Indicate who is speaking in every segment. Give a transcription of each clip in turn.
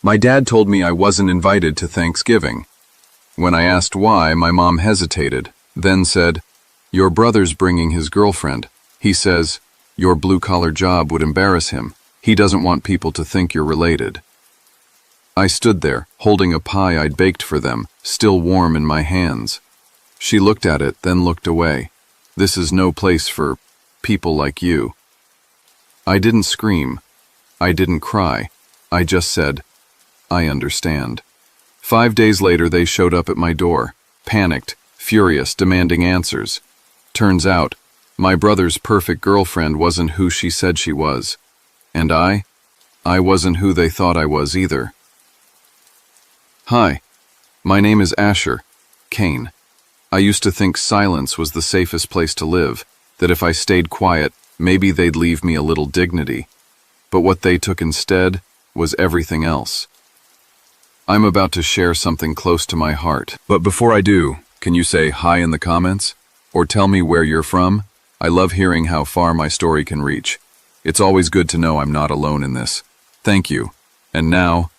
Speaker 1: My dad told me I wasn't invited to Thanksgiving. When I asked why, my mom hesitated, then said, "Your brother's bringing his girlfriend. He says, your blue-collar job would embarrass him. He doesn't want people to think you're related." I stood there, holding a pie I'd baked for them, still warm in my hands. She looked at it, then looked away. "This is no place for people like you." I didn't scream. I didn't cry. I just said, "I understand." 5 days later, they showed up at my door, panicked, furious, demanding answers. Turns out, my brother's perfect girlfriend wasn't who she said she was. And I wasn't who they thought I was either. Hi, my name is Asher, Cain. I used to think silence was the safest place to live, that if I stayed quiet, maybe they'd leave me a little dignity. But what they took instead was everything else. I'm about to share something close to my heart. But before I do, can you say hi in the comments? Or tell me where you're from? I love hearing how far my story can reach. It's always good to know I'm not alone in this. Thank you. And now,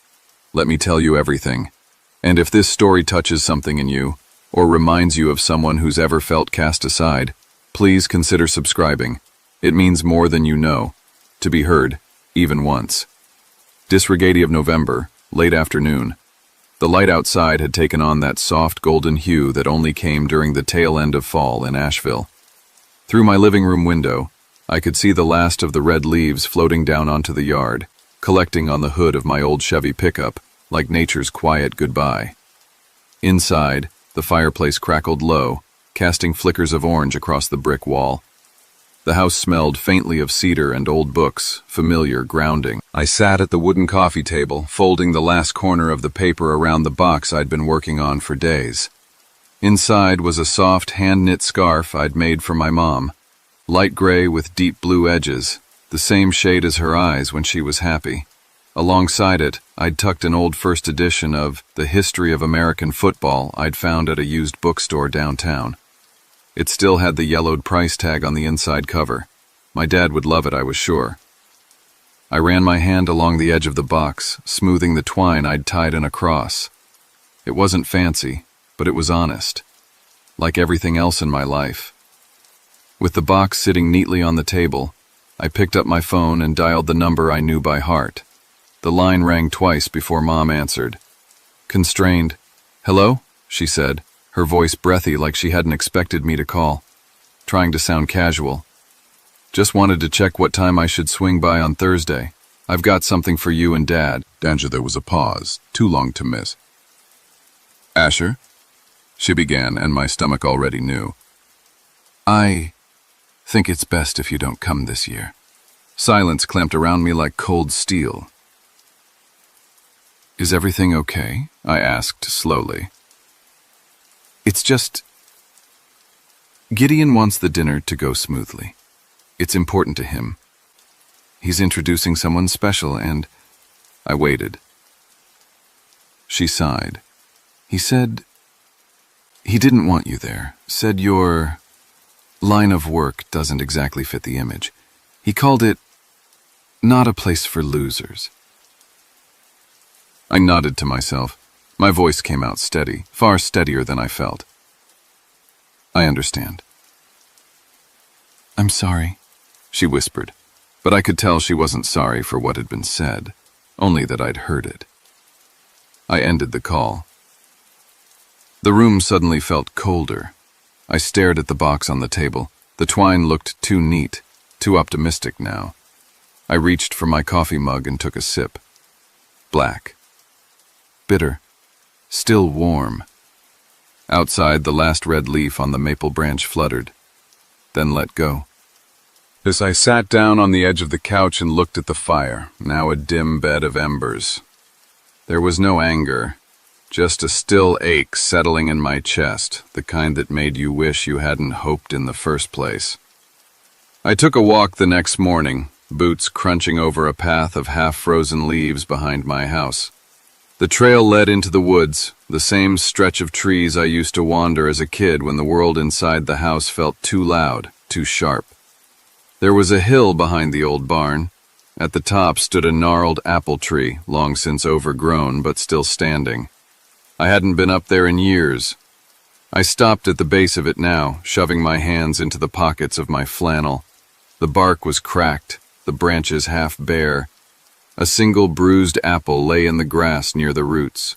Speaker 1: let me tell you everything. And if this story touches something in you, or reminds you of someone who's ever felt cast aside, please consider subscribing. It means more than you know, to be heard, even once. Disregarding of November, late afternoon. The light outside had taken on that soft golden hue that only came during the tail end of fall in Asheville. Through my living room window, I could see the last of the red leaves floating down onto the yard, collecting on the hood of my old Chevy pickup, like nature's quiet goodbye. Inside, the fireplace crackled low, casting flickers of orange across the brick wall. The house smelled faintly of cedar and old books, familiar, grounding. I sat at the wooden coffee table, folding the last corner of the paper around the box I'd been working on for days. Inside was a soft hand-knit scarf I'd made for my mom, light gray with deep blue edges, the same shade as her eyes when she was happy. Alongside it, I'd tucked an old first edition of The History of American Football I'd found at a used bookstore downtown. It still had the yellowed price tag on the inside cover. My dad would love it, I was sure. I ran my hand along the edge of the box, smoothing the twine I'd tied in a cross. It wasn't fancy, but it was honest, like everything else in my life. With the box sitting neatly on the table, I picked up my phone and dialed the number I knew by heart. The line rang twice before Mom answered. Constrained, "Hello?" she said, her voice breathy like she hadn't expected me to call, trying to sound casual. "Just wanted to check what time I should swing by on Thursday. I've got something for you and Dad." There was a pause, too long to miss. "Asher?" she began, and my stomach already knew. "I think it's best if you don't come this year." Silence clamped around me like cold steel. "Is everything okay?" I asked slowly. "It's just... Gideon wants the dinner to go smoothly. It's important to him. He's introducing someone special and..." I waited. She sighed. "He said he didn't want you there. Said your line of work doesn't exactly fit the image. He called it not a place for losers." I nodded to myself. My voice came out steady, far steadier than I felt. "I understand." "I'm sorry," she whispered, but I could tell she wasn't sorry for what had been said, only that I'd heard it. I ended the call. The room suddenly felt colder. I stared at the box on the table. The twine looked too neat, too optimistic now. I reached for my coffee mug and took a sip. Black. Bitter. Still warm. Outside, the last red leaf on the maple branch fluttered, then let go. As I sat down on the edge of the couch and looked at the fire, now a dim bed of embers. There was no anger, just a still ache settling in my chest, the kind that made you wish you hadn't hoped in the first place. I took a walk the next morning, boots crunching over a path of half-frozen leaves behind my house. The trail led into the woods, the same stretch of trees I used to wander as a kid when the world inside the house felt too loud, too sharp. There was a hill behind the old barn, At the top stood a gnarled apple tree, long since overgrown but still standing. I hadn't been up there in years. I stopped at the base of it now, shoving my hands into the pockets of my flannel. The bark was cracked, the branches half bare. A single bruised apple lay in the grass near the roots.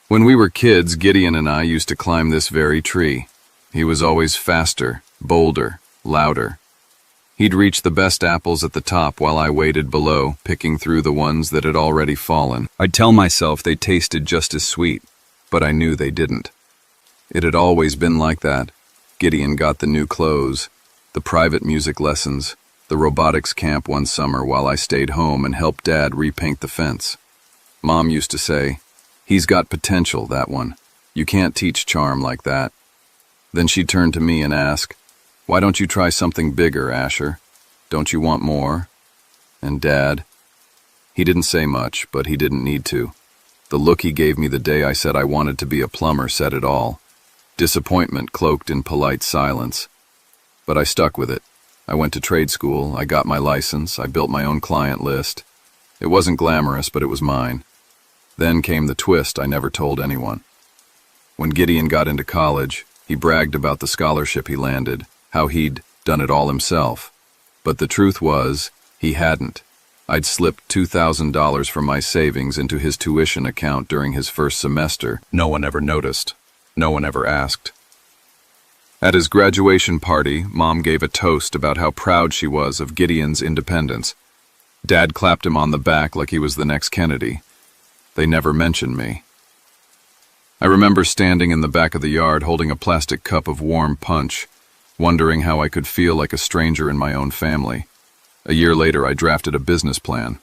Speaker 1: When we were kids, Gideon and I used to climb this very tree. He was always faster, bolder, louder. He'd reach the best apples at the top while I waited below, picking through the ones that had already fallen. I'd tell myself they tasted just as sweet, but I knew they didn't. It had always been like that. Gideon got the new clothes, the private music lessons, the robotics camp one summer while I stayed home and helped Dad repaint the fence. Mom used to say, "He's got potential, that one. You can't teach charm like that." Then she'd turn to me and ask, "Why don't you try something bigger, Asher? Don't you want more?" And Dad? He didn't say much, but he didn't need to. The look he gave me the day I said I wanted to be a plumber said it all. Disappointment cloaked in polite silence. But I stuck with it. I went to trade school, I got my license, I built my own client list. It wasn't glamorous, but it was mine. Then came the twist I never told anyone. When Gideon got into college, he bragged about the scholarship he landed, how he'd done it all himself. But the truth was, he hadn't. I'd slipped $2,000 from my savings into his tuition account during his first semester. No one ever noticed. No one ever asked. At his graduation party, Mom gave a toast about how proud she was of Gideon's independence. Dad clapped him on the back like he was the next Kennedy. They never mentioned me. I remember standing in the back of the yard holding a plastic cup of warm punch, wondering how I could feel like a stranger in my own family. A year later, I drafted a business plan.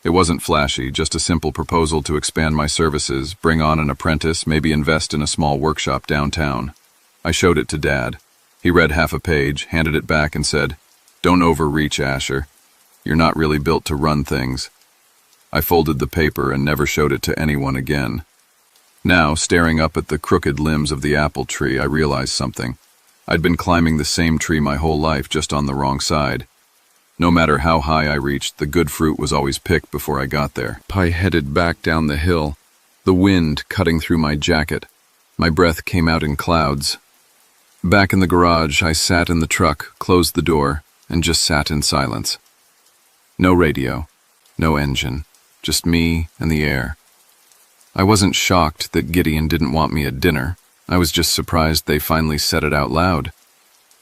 Speaker 1: It wasn't flashy, just a simple proposal to expand my services, bring on an apprentice, maybe invest in a small workshop downtown. I showed it to Dad. He read half a page, handed it back and said, "Don't overreach, Asher. You're not really built to run things." I folded the paper and never showed it to anyone again. Now, staring up at the crooked limbs of the apple tree, I realized something. I'd been climbing the same tree my whole life, just on the wrong side. No matter how high I reached, the good fruit was always picked before I got there. I headed back down the hill, the wind cutting through my jacket. My breath came out in clouds. Back in the garage, I sat in the truck, closed the door, and just sat in silence. No radio, no engine, just me and the air. I wasn't shocked that Gideon didn't want me at dinner. I was just surprised they finally said it out loud.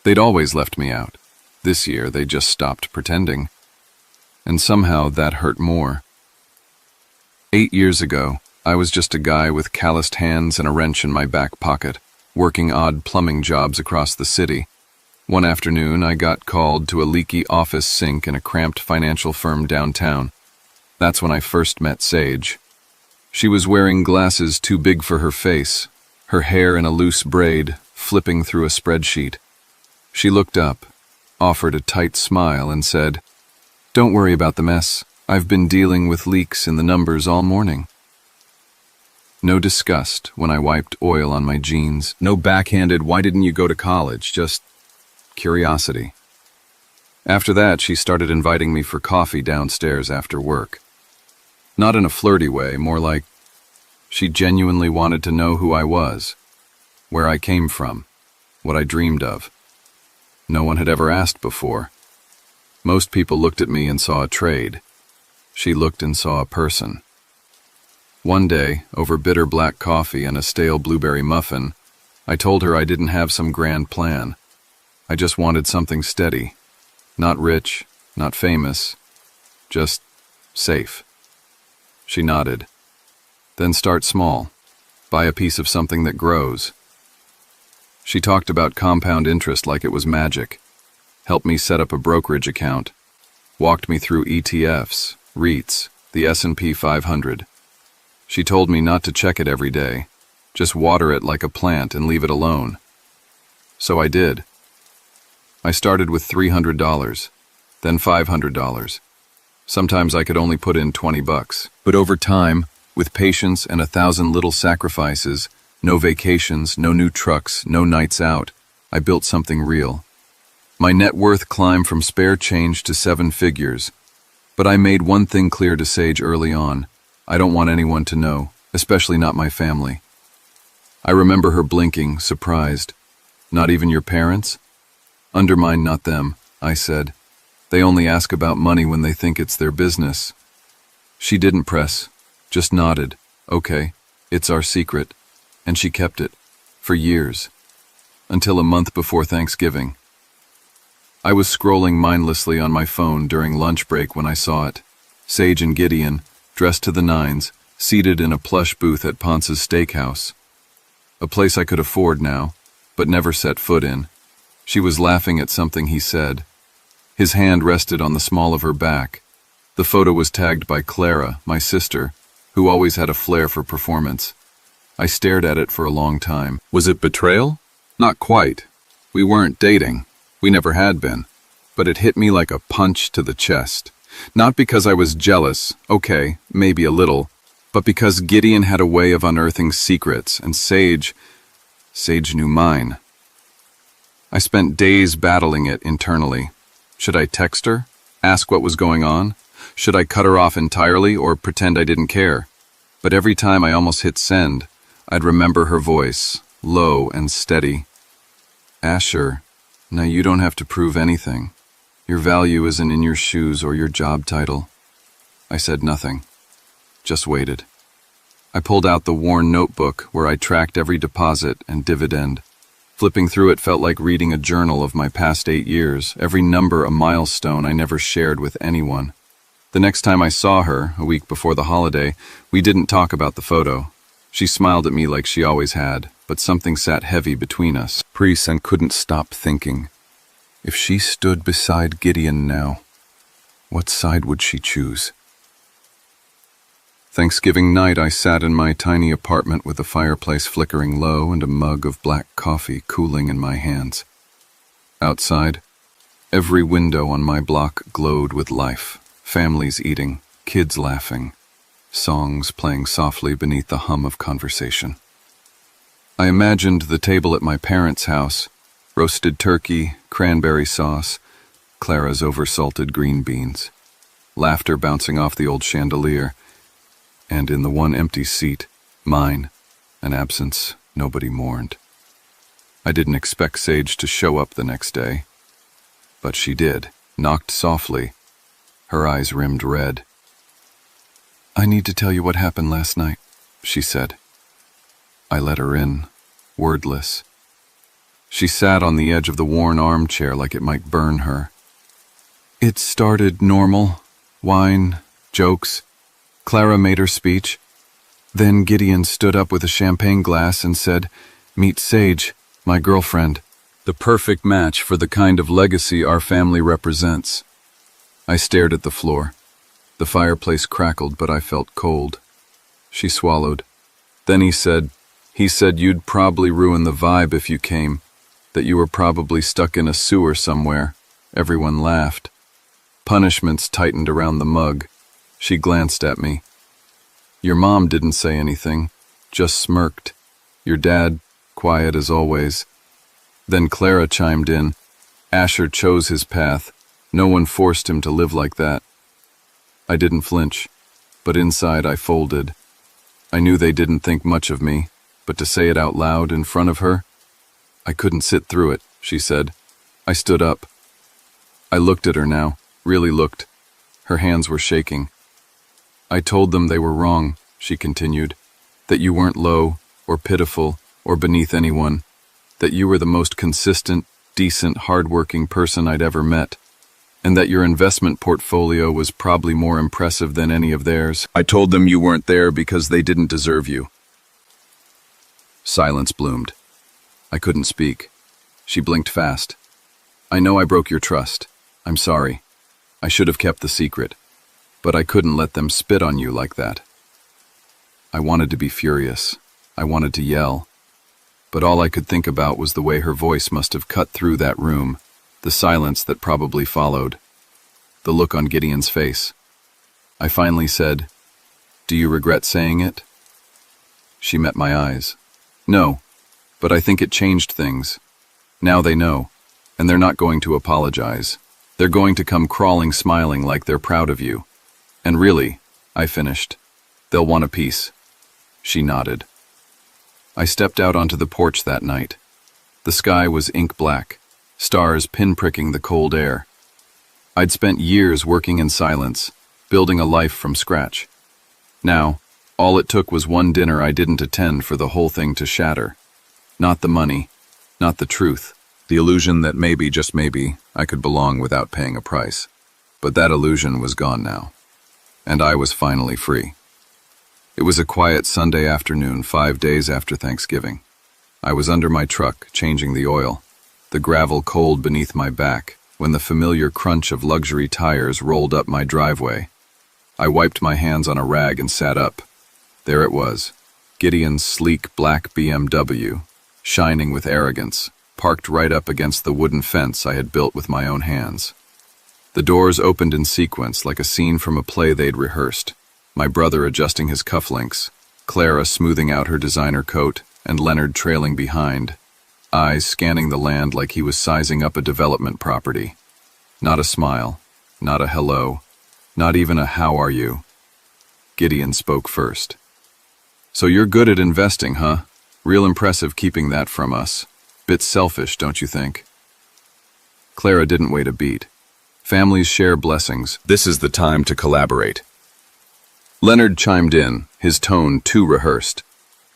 Speaker 1: They'd always left me out. This year, they just stopped pretending. And somehow that hurt more. 8 years ago, I was just a guy with calloused hands and a wrench in my back pocket, working odd plumbing jobs across the city. One afternoon, I got called to a leaky office sink in a cramped financial firm downtown. That's when I first met Sage. She was wearing glasses too big for her face, her hair in a loose braid, flipping through a spreadsheet. She looked up, offered a tight smile, and said, "Don't worry about the mess. I've been dealing with leaks in the numbers all morning." No disgust when I wiped oil on my jeans. No backhanded, "Why didn't you go to college?" Just curiosity. After that, she started inviting me for coffee downstairs after work. Not in a flirty way, more like she genuinely wanted to know who I was, where I came from, what I dreamed of. No one had ever asked before. Most people looked at me and saw a trade. She looked and saw a person. One day, over bitter black coffee and a stale blueberry muffin, I told her I didn't have some grand plan. I just wanted something steady. Not rich, not famous, just safe. She nodded. Then start small. Buy a piece of something that grows. She talked about compound interest like it was magic. Helped me set up a brokerage account. Walked me through ETFs, REITs, the S&P 500. She told me not to check it every day. Just water it like a plant and leave it alone. So I did. I started with $300, then $500. Sometimes I could only put in $20. But over time, with patience and 1,000 little sacrifices, no vacations, no new trucks, no nights out, I built something real. My net worth climbed from spare change to 7 figures. But I made one thing clear to Sage early on. I don't want anyone to know, especially not my family. I remember her blinking, surprised. Not even your parents? Undermine not them, I said. They only ask about money when they think it's their business. She didn't press, just nodded. Okay, it's our secret. And she kept it, for years. Until a month before Thanksgiving. I was scrolling mindlessly on my phone during lunch break when I saw it. Sage and Gideon, dressed to the nines, seated in a plush booth at Ponce's Steakhouse. A place I could afford now, but never set foot in. She was laughing at something he said. His hand rested on the small of her back. The photo was tagged by Clara, my sister, who always had a flair for performance. I stared at it for a long time. Was it betrayal? Not quite. We weren't dating. We never had been. But it hit me like a punch to the chest. Not because I was jealous, okay, maybe a little, but because Gideon had a way of unearthing secrets, and Sage knew mine. I spent days battling it internally. Should I text her? Ask what was going on? Should I cut her off entirely or pretend I didn't care? But every time I almost hit send, I'd remember her voice, low and steady. Asher, now you don't have to prove anything. Your value isn't in your shoes or your job title. I said nothing, just waited. I pulled out the worn notebook where I tracked every deposit and dividend. Flipping through it felt like reading a journal of my past 8 years, every number a milestone I never shared with anyone. The next time I saw her, a week before the holiday, we didn't talk about the photo. She smiled at me like she always had, but something sat heavy between us. And couldn't stop thinking. If she stood beside Gideon now, what side would she choose? Thanksgiving night, I sat in my tiny apartment with the fireplace flickering low and a mug of black coffee cooling in my hands. Outside, every window on my block glowed with life. Families eating, kids laughing, songs playing softly beneath the hum of conversation. I imagined the table at my parents' house, roasted turkey, cranberry sauce, Clara's oversalted green beans, laughter bouncing off the old chandelier, and in the one empty seat, mine, an absence nobody mourned. I didn't expect Sage to show up the next day, but she did, knocked softly, her eyes rimmed red. I need to tell you what happened last night, she said. I let her in, wordless. She sat on the edge of the worn armchair like it might burn her. It started normal, wine, jokes. Clara made her speech. Then Gideon stood up with a champagne glass and said, "Meet Sage, my girlfriend, the perfect match for the kind of legacy our family represents." I stared at the floor. The fireplace crackled, but I felt cold. She swallowed. Then he said you'd probably ruin the vibe if you came, that you were probably stuck in a sewer somewhere. Everyone laughed. Punishments tightened around the mug. She glanced at me. Your mom didn't say anything, just smirked. Your dad, quiet as always. Then Clara chimed in. Asher chose his path. No one forced him to live like that. I didn't flinch, but inside I folded. I knew they didn't think much of me, but to say it out loud in front of her, I couldn't sit through it, she said. I stood up. I looked at her now, really looked. Her hands were shaking. I told them they were wrong, she continued, that you weren't low or pitiful or beneath anyone, that you were the most consistent, decent, hard-working person I'd ever met, and that your investment portfolio was probably more impressive than any of theirs. I told them you weren't there because they didn't deserve you. Silence bloomed. I couldn't speak. She blinked fast. I know I broke your trust. I'm sorry. I should have kept the secret, but I couldn't let them spit on you like that. I wanted to be furious. I wanted to yell. But all I could think about was the way her voice must have cut through that room, the silence that probably followed, the look on Gideon's face. I finally said, "Do you regret saying it?" She met my eyes. No, but I think it changed things. Now they know, and they're not going to apologize. They're going to come crawling smiling like they're proud of you. And really, I finished, they'll want a piece. She nodded. I stepped out onto the porch that night. The sky was ink black, stars pinpricking the cold air. I'd spent years working in silence, building a life from scratch. Now, all it took was one dinner I didn't attend for the whole thing to shatter. Not the money, not the truth, the illusion that maybe, just maybe, I could belong without paying a price. But that illusion was gone now, and I was finally free. It was a quiet Sunday afternoon, 5 days after Thanksgiving. I was under my truck, changing the oil, the gravel cold beneath my back, when the familiar crunch of luxury tires rolled up my driveway. I wiped my hands on a rag and sat up. There it was, Gideon's sleek black BMW, shining with arrogance, parked right up against the wooden fence I had built with my own hands. The doors opened in sequence like a scene from a play they'd rehearsed, my brother adjusting his cufflinks, Clara smoothing out her designer coat, and Leonard trailing behind, eyes scanning the land like he was sizing up a development property. Not a smile, not a hello, not even a how are you. Gideon spoke first. So you're good at investing, huh? Real impressive keeping that from us. Bit selfish, don't you think? Clara didn't wait a beat. Families share blessings. This is the time to collaborate. Leonard chimed in, his tone too rehearsed.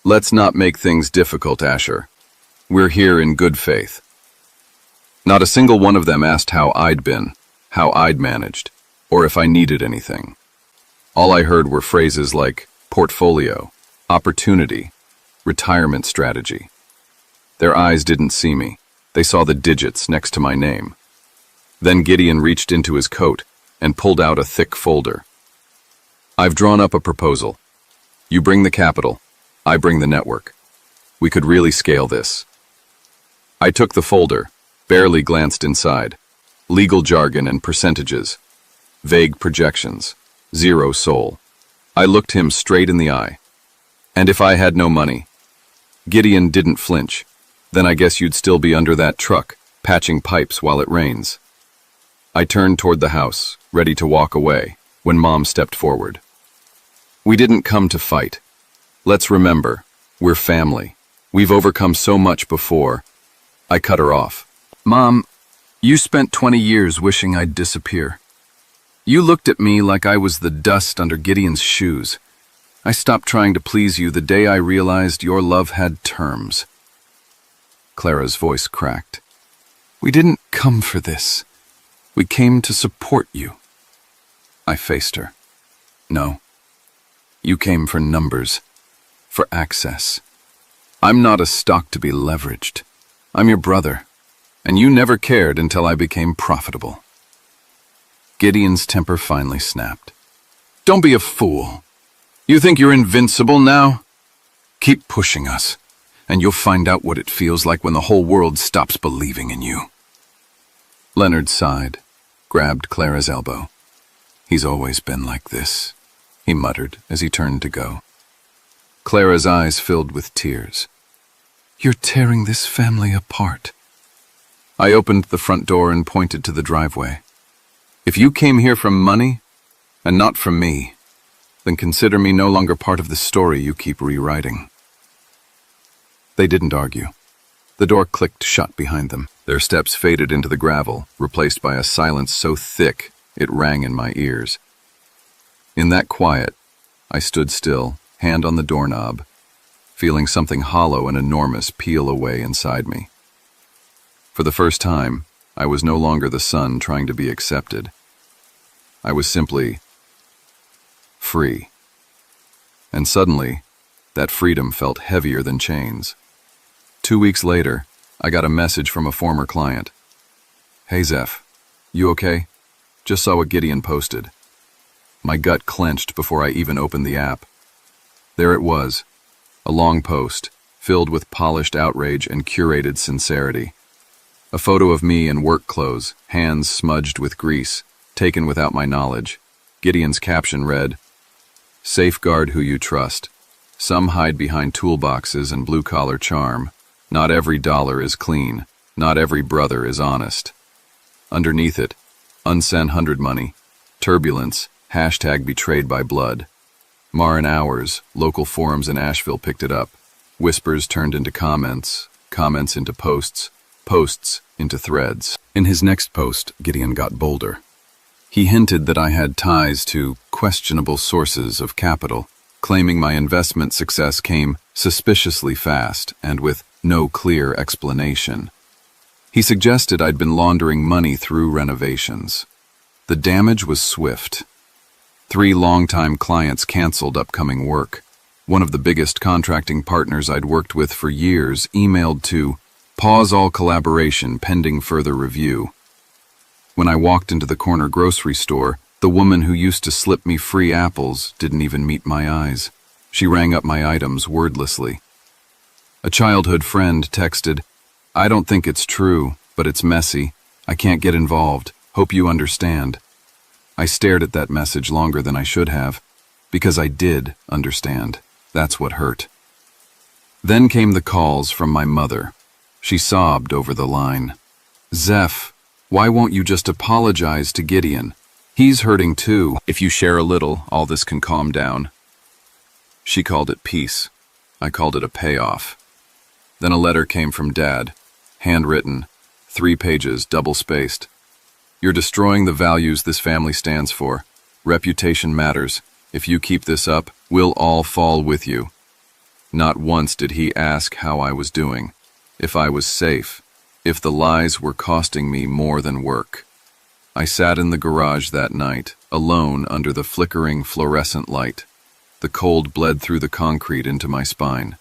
Speaker 1: Let's not make things difficult, Asher. We're here in good faith. Not a single one of them asked how I'd been, how I'd managed, or if I needed anything. All I heard were phrases like portfolio, opportunity, retirement strategy. Their eyes didn't see me. They saw the digits next to my name. Then Gideon reached into his coat and pulled out a thick folder. I've drawn up a proposal. You bring the capital, I bring the network. We could really scale this. I took the folder, barely glanced inside. Legal jargon and percentages. Vague projections. Zero soul. I looked him straight in the eye. And if I had no money? Gideon didn't flinch. Then I guess you'd still be under that truck, patching pipes while it rains. I turned toward the house, ready to walk away, when Mom stepped forward. We didn't come to fight. Let's remember, we're family. We've overcome so much before. I cut her off. Mom, you spent 20 years wishing I'd disappear. You looked at me like I was the dust under Gideon's shoes. I stopped trying to please you the day I realized your love had terms. Clara's voice cracked. We didn't come for this. We came to support you. I faced her. No. You came for numbers, for access. I'm not a stock to be leveraged. I'm your brother, and you never cared until I became profitable. Gideon's temper finally snapped. Don't be a fool. You think you're invincible now? Keep pushing us, and you'll find out what it feels like when the whole world stops believing in you. Leonard sighed, grabbed Clara's elbow. He's always been like this, he muttered as he turned to go. Clara's eyes filled with tears. You're tearing this family apart. I opened the front door and pointed to the driveway. If you came here from money, and not from me, then consider me no longer part of the story you keep rewriting. They didn't argue. The door clicked shut behind them. Their steps faded into the gravel, replaced by a silence so thick it rang in my ears. In that quiet, I stood still, hand on the doorknob, feeling something hollow and enormous peel away inside me. For the first time, I was no longer the son trying to be accepted. I was simply free. And suddenly, that freedom felt heavier than chains. 2 weeks later, I got a message from a former client. Hey Zeph, you okay? Just saw what Gideon posted. My gut clenched before I even opened the app. There it was, a long post, filled with polished outrage and curated sincerity. A photo of me in work clothes, hands smudged with grease, taken without my knowledge. Gideon's caption read, Safeguard who you trust. Some hide behind toolboxes and blue-collar charm. Not every dollar is clean. Not every brother is honest. Underneath it, unsent 100 money, turbulence, Hashtag betrayed by blood. Mar in hours, local forums in Asheville picked it up. Whispers turned into comments, comments into posts, posts into threads. In his next post, Gideon got bolder. He hinted that I had ties to questionable sources of capital, claiming my investment success came suspiciously fast and with no clear explanation. He suggested I'd been laundering money through renovations. The damage was swift. 3 longtime clients canceled upcoming work. One of the biggest contracting partners I'd worked with for years emailed to pause all collaboration pending further review. When I walked into the corner grocery store, the woman who used to slip me free apples didn't even meet my eyes. She rang up my items wordlessly. A childhood friend texted, "I don't think it's true, but it's messy. I can't get involved. Hope you understand." I stared at that message longer than I should have, because I did understand. That's what hurt. Then came the calls from my mother. She sobbed over the line. "Zeph, why won't you just apologize to Gideon? He's hurting too. If you share a little, all this can calm down." She called it peace. I called it a payoff. Then a letter came from Dad, handwritten, 3 pages, double-spaced. "You're destroying the values this family stands for. Reputation matters. If you keep this up, we'll all fall with you." Not once did he ask how I was doing, if I was safe, if the lies were costing me more than work. I sat in the garage that night, alone under the flickering fluorescent light. The cold bled through the concrete into my spine.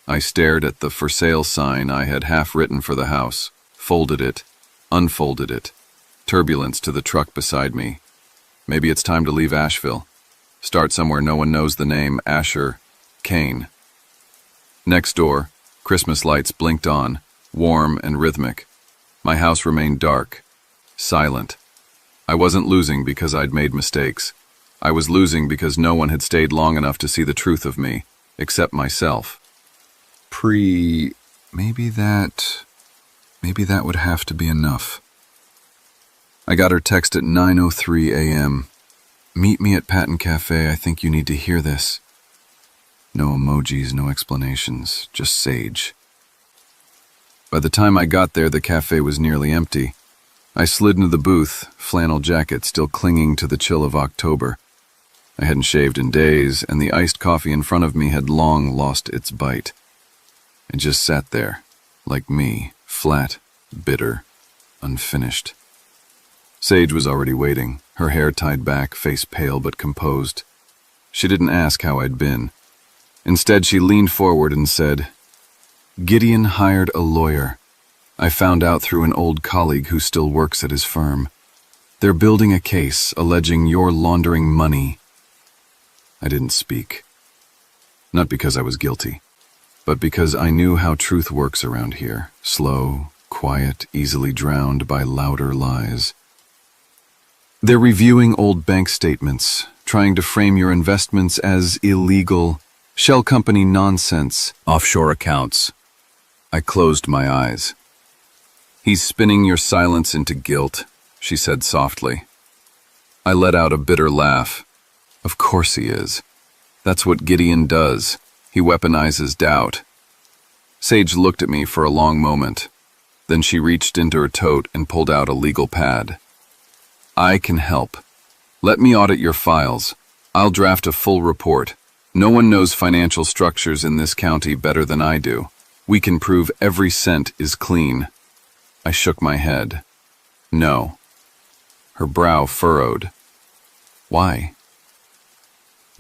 Speaker 1: I stared at the for sale sign I had half written for the house, folded it, unfolded it. Turbulence to the truck beside me. Maybe it's time to leave Asheville. Start somewhere no one knows the name, Asher, Cain. Next door, Christmas lights blinked on, warm and rhythmic. My house remained dark, silent. I wasn't losing because I'd made mistakes. I was losing because no one had stayed long enough to see the truth of me, except myself. Maybe that would have to be enough. I got her text at 9:03 a.m. "Meet me at Patton Cafe, I think you need to hear this." No emojis, no explanations, just sage. By the time I got there, the cafe was nearly empty. I slid into the booth, flannel jacket still clinging to the chill of October. I hadn't shaved in days, and the iced coffee in front of me had long lost its bite. I just sat there, like me, flat, bitter, unfinished. Sage was already waiting, her hair tied back, face pale but composed. She didn't ask how I'd been. Instead, she leaned forward and said, "Gideon hired a lawyer. I found out through an old colleague who still works at his firm. They're building a case alleging you're laundering money." I didn't speak. Not because I was guilty, but because I knew how truth works around here. Slow, quiet, easily drowned by louder lies. "They're reviewing old bank statements, trying to frame your investments as illegal, shell company nonsense, offshore accounts." I closed my eyes. "He's spinning your silence into guilt," she said softly. I let out a bitter laugh. Of course he is. That's what Gideon does. He weaponizes doubt. Sage looked at me for a long moment. Then she reached into her tote and pulled out a legal pad. "I can help. Let me audit your files. I'll draft a full report. No one knows financial structures in this county better than I do. We can prove every cent is clean." I shook my head. "No." Her brow furrowed. "Why?"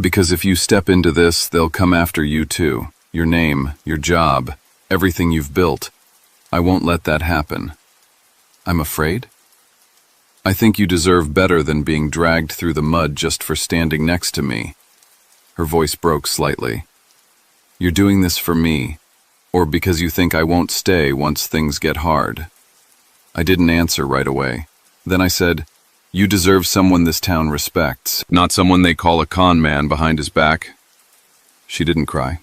Speaker 1: "Because if you step into this, they'll come after you too. Your name, your job, everything you've built. I won't let that happen." "I'm afraid?" "I think you deserve better than being dragged through the mud just for standing next to me." Her voice broke slightly. "You're doing this for me, or because you think I won't stay once things get hard." I didn't answer right away. Then I said, "You deserve someone this town respects, not someone they call a con man behind his back." She didn't cry.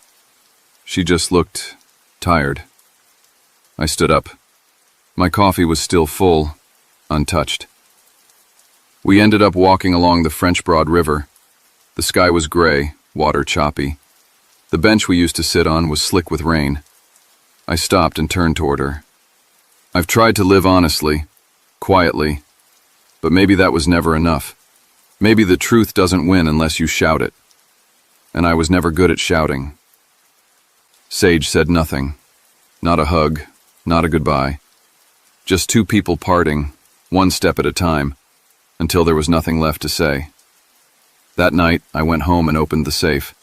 Speaker 1: She just looked tired. I stood up. My coffee was still full, untouched. We ended up walking along the French Broad River. The sky was gray, water choppy. The bench we used to sit on was slick with rain. I stopped and turned toward her. I've tried to live honestly, quietly, but maybe that was never enough. Maybe the truth doesn't win unless you shout it. And I was never good at shouting. Sage said nothing. Not a hug, not a goodbye. Just two people parting, one step at a time, until there was nothing left to say. That night, I went home and opened the safe.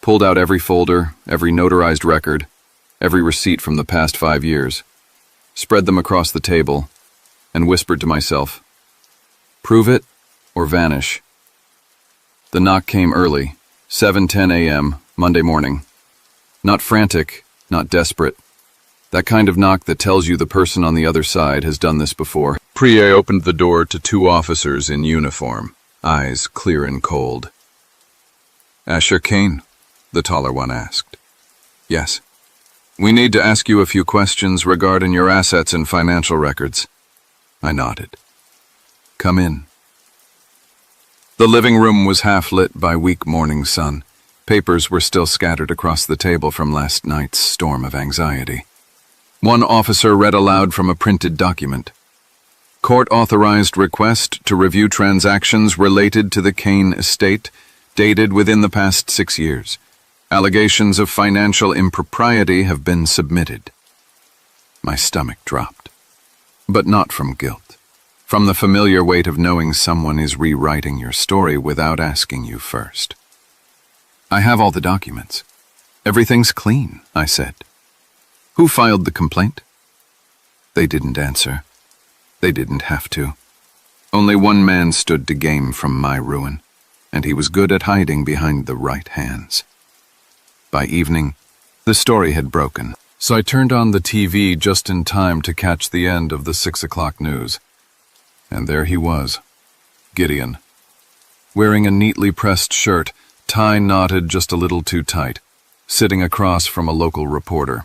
Speaker 1: Pulled out every folder, every notarized record, every receipt from the past 5 years. Spread them across the table, and whispered to myself, prove it or vanish. The knock came early, 7:10 a.m., Monday morning. Not frantic, not desperate. That kind of knock that tells you the person on the other side has done this before. Priye opened the door to two officers in uniform, eyes clear and cold. Asher Cain, the taller one asked. Yes. We need to ask you a few questions regarding your assets and financial records. I nodded. Come in. The living room was half lit by weak morning sun. Papers were still scattered across the table from last night's storm of anxiety. One officer read aloud from a printed document. Court-authorized request to review transactions related to the Cain estate, dated within the past 6 years. Allegations of financial impropriety have been submitted. My stomach dropped. But not from guilt. From the familiar weight of knowing someone is rewriting your story without asking you first. I have all the documents. Everything's clean, I said. Who filed the complaint? They didn't answer. They didn't have to. Only one man stood to gain from my ruin, and he was good at hiding behind the right hands. By evening, the story had broken, so I turned on the TV just in time to catch the end of the 6 o'clock news. And there he was, Gideon. Wearing a neatly pressed shirt, tie knotted just a little too tight, sitting across from a local reporter.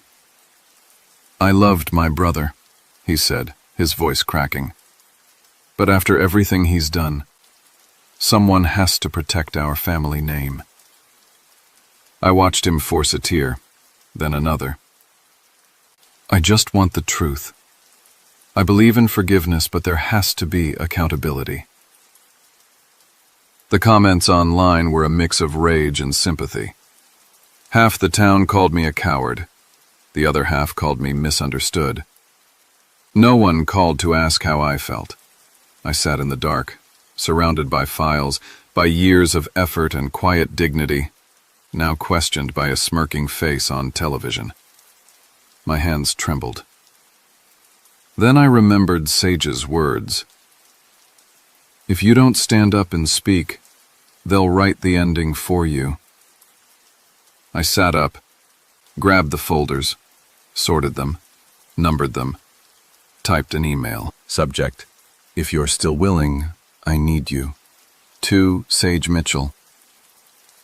Speaker 1: I loved my brother, he said, his voice cracking. But after everything he's done, someone has to protect our family name. I watched him force a tear, then another. I just want the truth. I believe in forgiveness, but there has to be accountability. The comments online were a mix of rage and sympathy. Half the town called me a coward. The other half called me misunderstood. No one called to ask how I felt. I sat in the dark, surrounded by files, by years of effort and quiet dignity, now questioned by a smirking face on television. My hands trembled. Then I remembered Sage's words. If you don't stand up and speak, they'll write the ending for you. I sat up, grabbed the folders, sorted them, numbered them, typed an email. Subject, if you're still willing, I need you. To Sage Mitchell.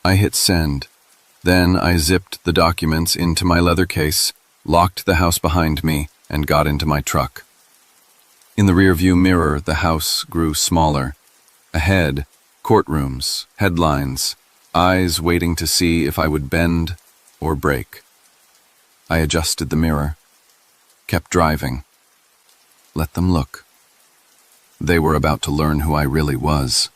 Speaker 1: I hit send. Then I zipped the documents into my leather case, locked the house behind me, and got into my truck. In the rearview mirror, the house grew smaller. Ahead, courtrooms, headlines, eyes waiting to see if I would bend or break. I adjusted the mirror, kept driving. Let them look. They were about to learn who I really was.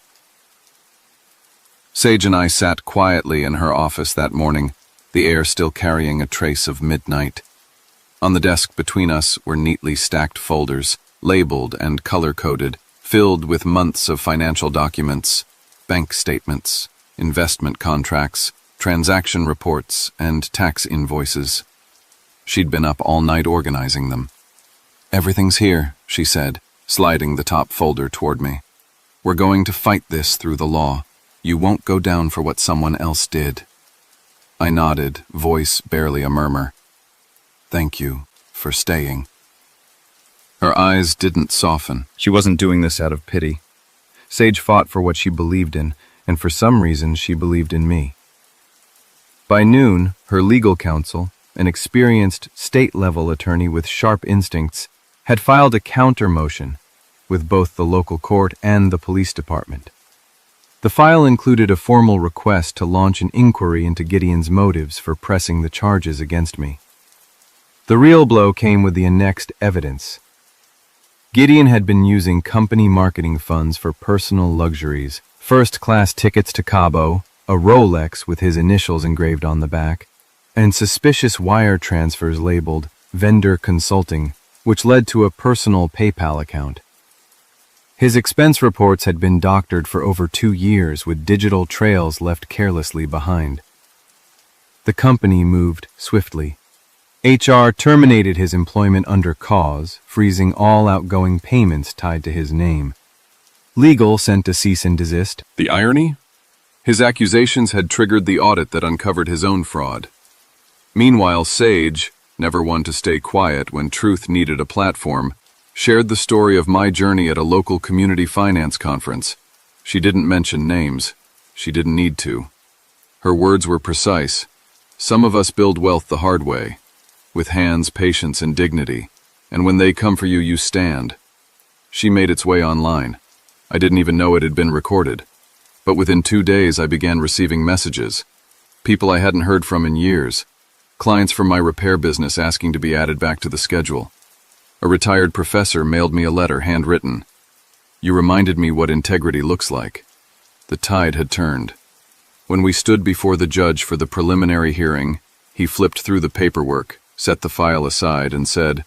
Speaker 1: Sage and I sat quietly in her office that morning, the air still carrying a trace of midnight. On the desk between us were neatly stacked folders, labeled and color-coded, filled with months of financial documents, bank statements, investment contracts, transaction reports, and tax invoices. She'd been up all night organizing them. Everything's here, she said, sliding the top folder toward me. We're going to fight this through the law. You won't go down for what someone else did. I nodded, voice barely a murmur. Thank you for staying. Her eyes didn't soften.
Speaker 2: She wasn't doing this out of pity. Sage fought for what she believed in, and for some reason she believed in me. By noon, her legal counsel, an experienced state-level attorney with sharp instincts, had filed a counter motion, with both the local court and the police department. The file included a formal request to launch an inquiry into Gideon's motives for pressing the charges against me. The real blow came with the annexed evidence. Gideon had been using company marketing funds for personal luxuries, first-class tickets to Cabo, a Rolex with his initials engraved on the back, and suspicious wire transfers labeled vendor consulting, which led to a personal PayPal account. His expense reports had been doctored for over 2 years with digital trails left carelessly behind. The company moved swiftly. HR terminated his employment under cause, freezing all outgoing payments tied to his name. Legal sent a cease and desist.
Speaker 1: The irony? His accusations had triggered the audit that uncovered his own fraud. Meanwhile, Sage, never one to stay quiet when truth needed a platform, shared the story of my journey at a local community finance conference. She didn't mention names. She didn't need to. Her words were precise. Some of us build wealth the hard way, with hands, patience, and dignity, and when they come for you, you stand. She made its way online. I didn't even know it had been recorded. But within 2 days, I began receiving messages. People I hadn't heard from in years. Clients from my repair business asking to be added back to the schedule. A retired professor mailed me a letter handwritten. You reminded me what integrity looks like. The tide had turned. When we stood before the judge for the preliminary hearing, he flipped through the paperwork, set the file aside, and said,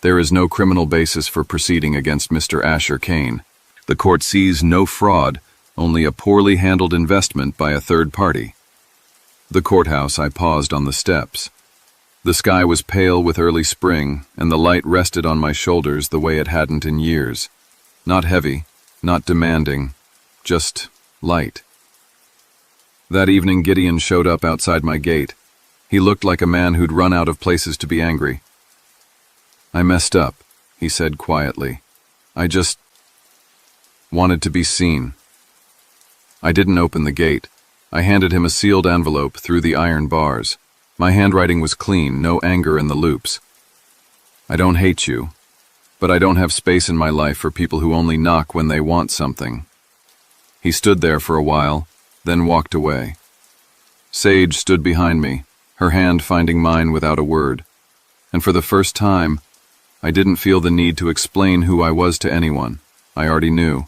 Speaker 1: "There is no criminal basis for proceeding against Mr. Asher Cain. The court sees no fraud, only a poorly handled investment by a third party." The courthouse, I paused on the steps. The sky was pale with early spring, and the light rested on my shoulders the way it hadn't in years. Not heavy, not demanding, just light. That evening, Gideon showed up outside my gate. He looked like a man who'd run out of places to be angry. "I messed up," he said quietly. "I just wanted to be seen." I didn't open the gate. I handed him a sealed envelope through the iron bars. My handwriting was clean, no anger in the loops. "I don't hate you, but I don't have space in my life for people who only knock when they want something." He stood there for a while, then walked away. Sage stood behind me, her hand finding mine without a word. And for the first time, I didn't feel the need to explain who I was to anyone. I already knew.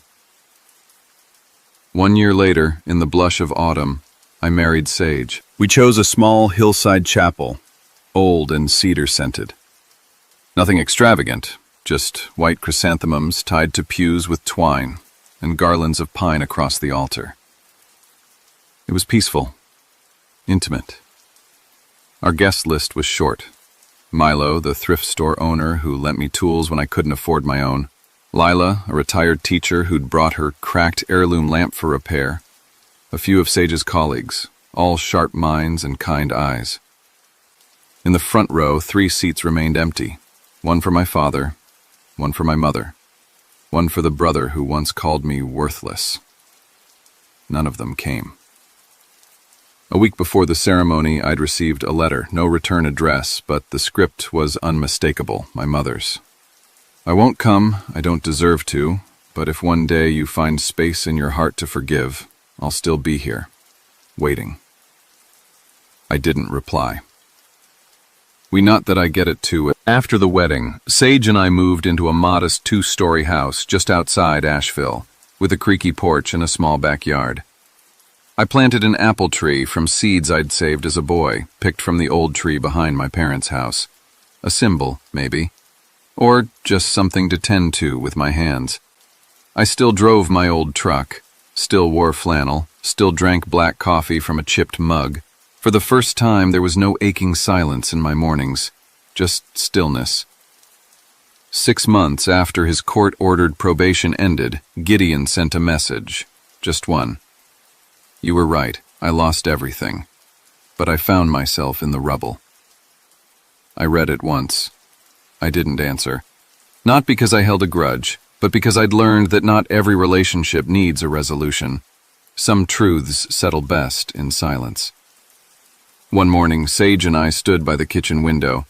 Speaker 1: 1 year later, in the blush of autumn, I married Sage. We chose a small hillside chapel, old and cedar-scented. Nothing extravagant, just white chrysanthemums tied to pews with twine, and garlands of pine across the altar. It was peaceful, intimate. Our guest list was short. Milo, the thrift store owner who lent me tools when I couldn't afford my own. Lila, a retired teacher who'd brought her cracked heirloom lamp for repair. A few of Sage's colleagues, all sharp minds and kind eyes. In the front row, 3 seats remained empty. One for my father, one for my mother, one for the brother who once called me worthless. None of them came. A week before the ceremony, I'd received a letter, no return address, but the script was unmistakable, my mother's. "I won't come, I don't deserve to, but if one day you find space in your heart to forgive, I'll still be here, waiting." I didn't reply. Not that I get it too. After the wedding, Sage and I moved into a modest 2-story house just outside Asheville, with a creaky porch and a small backyard. I planted an apple tree from seeds I'd saved as a boy, picked from the old tree behind my parents' house. A symbol, maybe. Or just something to tend to with my hands. I still drove my old truck, still wore flannel, still drank black coffee from a chipped mug. For the first time, there was no aching silence in my mornings, just stillness. 6 months after his court-ordered probation ended, Gideon sent a message, just one. "You were right, I lost everything, but I found myself in the rubble." I read it once. I didn't answer. Not because I held a grudge, but because I'd learned that not every relationship needs a resolution. Some truths settle best in silence. One morning, Sage and I stood by the kitchen window.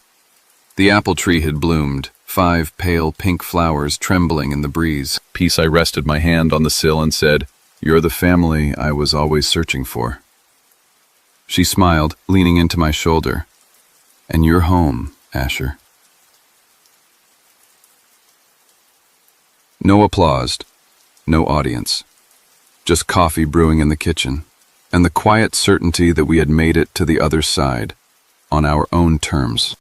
Speaker 1: The apple tree had bloomed, 5 pale pink flowers trembling in the breeze.
Speaker 3: Peace, I rested my hand on the sill and said,
Speaker 1: "You're the family I was always searching for." She smiled, leaning into my shoulder. "And you're home, Asher." No applause, no audience. Just coffee brewing in the kitchen, and the quiet certainty that we had made it to the other side, on our own terms.